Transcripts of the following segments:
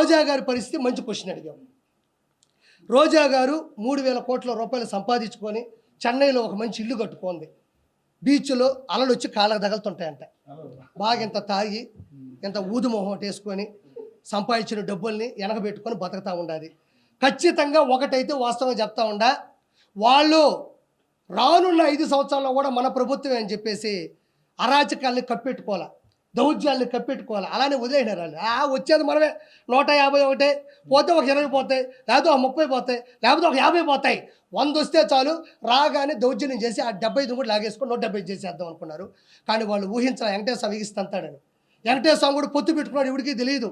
రోజా గారి పరిస్థితి మంచి క్వశ్చన్ అడిగాం. రోజా గారు 3,000 కోట్ల రూపాయలు సంపాదించుకొని చెన్నైలో ఒక మంచి ఇల్లు కట్టుకుంది. బీచ్లో అలలు వచ్చి కాళ్ళకు తగులుతుంటాయంట. బాగా ఇంత తాగి ఇంత ఊదుమొహం వేసుకొని సంపాదించిన డబ్బుల్ని వెనకబెట్టుకొని బతుకుతూ ఉండాలి. ఖచ్చితంగా ఒకటైతే వాస్తవం చెప్తా ఉండా, వాళ్ళు రానున్న 5 సంవత్సరాల్లో కూడా మన ప్రభుత్వం అని చెప్పేసి అరాచకాల్ని కప్పెట్టుకోవాలి, దౌర్జాల్ని కప్పెట్టుకోవాలి. అలానే వదిలేసినారు వాళ్ళు. వచ్చేది మనమే 151 పోతే ఒక 20 పోతాయి, లేకపోతే ఒక 30 పోతాయి, లేకపోతే ఒక 50 పోతాయి. 100 వస్తే చాలు రాగానే దౌర్జన్యం చేసి ఆ 75 కూడా లాగేసుకొని 170 చేసేద్దాం అనుకున్నారు. కానీ వాళ్ళు ఊహించాలి వెంకటేశ్వర స్వామి ఇస్తాంతాడని. వెంకటేశ్వర స్వామి కూడా పొత్తు పెట్టుకున్నాడు, ఇవిడికి తెలియదు.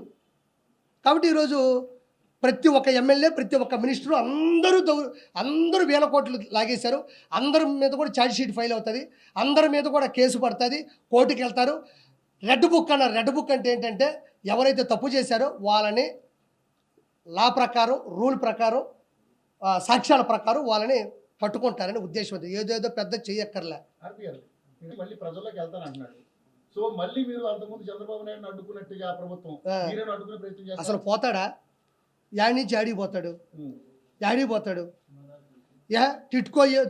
కాబట్టి ఈరోజు ప్రతి ఒక్క ఎమ్మెల్యే, ప్రతి ఒక్క మినిస్టరు అందరూ 1,000 కోట్లు లాగేశారు. అందరి మీద కూడా ఛార్జ్ షీట్ ఫైల్ అవుతుంది, అందరి మీద కూడా కేసు పడుతుంది, కోర్టుకి వెళ్తారు. రెడ్ బుక్ అన్నారు. రెడ్ బుక్ అంటే ఏంటంటే ఎవరైతే తప్పు చేశారో వాళ్ళని లా ప్రకారం, రూల్ ప్రకారం, సాక్ష్యాల ప్రకారం వాళ్ళని పట్టుకుంటారని ఉద్దేశం. ఏదేదో పెద్ద చెయ్యక్కర్లే. మళ్ళీ ప్రజల్లోకి వెళ్తానంటున్నాడు. సో మళ్ళీ మీరు అంతకుముందు చంద్రబాబు నాయుడు అడ్డుకున్నట్టుగా ప్రభుత్వం అడ్డుకునే ప్రయత్నం చేస్తారు. అసలు పోతాడా? యాడి నుంచి యాడికి పోతాడు?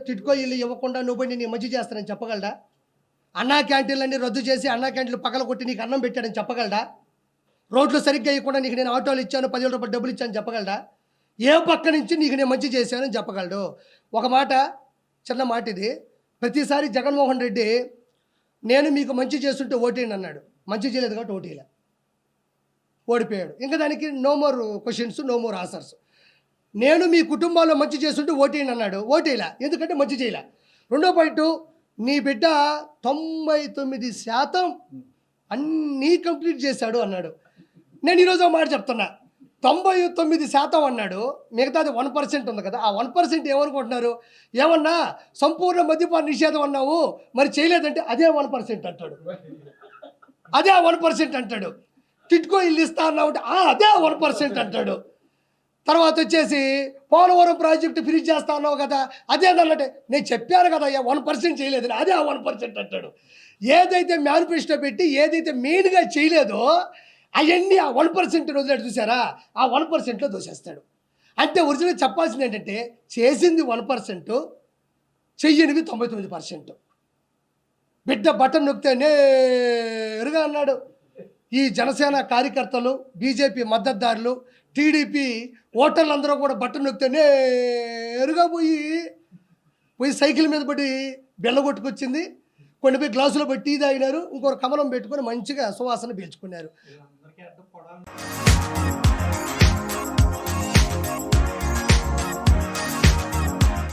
టిట్కో ఇల్లు ఇవ్వకుండా నువ్వు నీ మంచి చేస్తానని చెప్పగలడా? అన్నా క్యాంటీన్లన్నీ రద్దు చేసి అన్నా క్యాంటీన్లు పక్కన కొట్టి నీకు అన్నం పెట్టాడని చెప్పగలడా? రోడ్లు సరిగ్గా ఇవ్వకుండా నీకు నేను ఆటోలు ఇచ్చాను, 10,000 రూపాయలు డబ్బులు ఇచ్చాను చెప్పగలడా? ఏ పక్క నుంచి నీకు నేను మంచి చేశానని చెప్పగలడు? ఒక మాట, చిన్న మాట ఇది. ప్రతిసారి జగన్మోహన్ రెడ్డి నేను మీకు మంచి చేస్తుంటే ఓటేయండి అన్నాడు. మంచి చేయలేదు కాబట్టి ఓటేయలే, ఓడిపోయాడు. ఇంకా దానికి no more questions, no more answers. నేను మీ కుటుంబాల్లో మంచి చేస్తుంటే ఓటేయండి అన్నాడు, ఓటేయలే, ఎందుకంటే మంచి చేయలే. రెండో పాయింట్, నీ బిడ్డ 99% అన్నీ కంప్లీట్ చేశాడు అన్నాడు. నేను ఈరోజు ఒక మాట చెప్తున్నా, 99% అన్నాడు, మిగతాది 1% ఉంది కదా, ఆ 1% ఏమనుకుంటున్నారు? ఏమన్నా సంపూర్ణ మద్యపాన నిషేధం అన్నావు, మరి చేయలేదంటే అదే 1% అంటాడు, అదే 1% అంటాడు. టిట్కో ఇల్లు ఇస్తా అన్నావు అంటే అదే 1% అంటాడు. తర్వాత వచ్చేసి పోలవరం ప్రాజెక్టు ఫ్రీజ్ చేస్తా అన్నావు కదా, అదేదన్నట్టే నేను చెప్పాను కదా 1% చేయలేదని, అదే 1% అంటాడు. ఏదైతే మేనిఫెస్టో పెట్టి ఏదైతే మెయిన్గా చేయలేదో అవన్నీ ఆ 1% వదిలేడు చూసారా, ఆ 1%లో దోసేస్తాడు. అంటే ఒరిజినల్ చెప్పాల్సింది ఏంటంటే చేసింది 1%, చెయ్యనివి 99%. బిడ్డ బటన్ నొక్కితే నేరుగా అన్నాడు. ఈ జనసేన కార్యకర్తలు, బీజేపీ మద్దతుదారులు, టీడీపీ ఓటర్లు అందరూ కూడా బట్టను నొక్కితే నేరుగా పోయి సైకిల్ మీద పడి బెల్లగొట్టుకొచ్చింది. కొన్ని పోయి గ్లాసులో పెట్టి టీ తాగినారు, ఇంకొక కమలం పెట్టుకొని మంచిగా సువాసన పీల్చుకున్నారు.